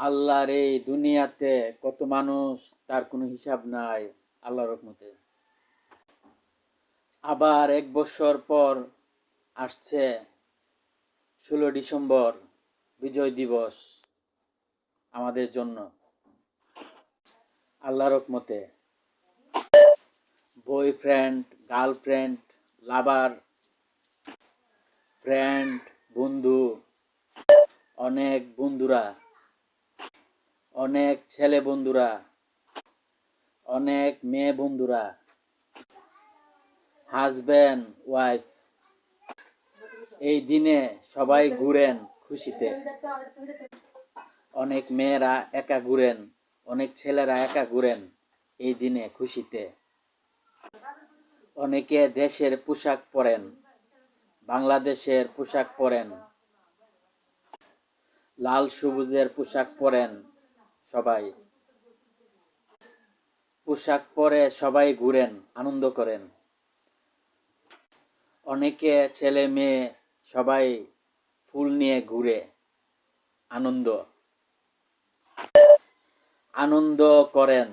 আল্লাহর এই দুনিয়াতে কত মানুষ, তার কোনো হিসাব নাই। আল্লাহর রহমতে আবার 1 বছর পর আসছে 16 ডিসেম্বর, বিজয় দিবস আমাদের জন্য। আল্লাহর রহমতে বয়ফ্রেন্ড, গার্লফ্রেন্ড, লাভার, ফ্রেন্ড, বন্ধু, অনেক বন্ধুরা, অনেক ছেলে বন্ধুরা, অনেক মেয়ে বন্ধুরা, হাজব্যান্ড, ওয়াইফ, এই দিনে সবাই ঘুরেন খুশিতে। অনেক মেয়েরা একা ঘুরেন, অনেক ছেলেরা একা ঘুরেন এই দিনে খুশিতে। অনেকে দেশের পোশাক পরেন, বাংলাদেশের পোশাক পরেন, লাল সবুজের পোশাক পরেন। সবাই পোশাক পরে সবাই ঘুরেন, আনন্দ করেন। অনেকে ছেলে মেয়ে সবাই ফুল নিয়ে ঘুরে, আনন্দ আনন্দ করেন।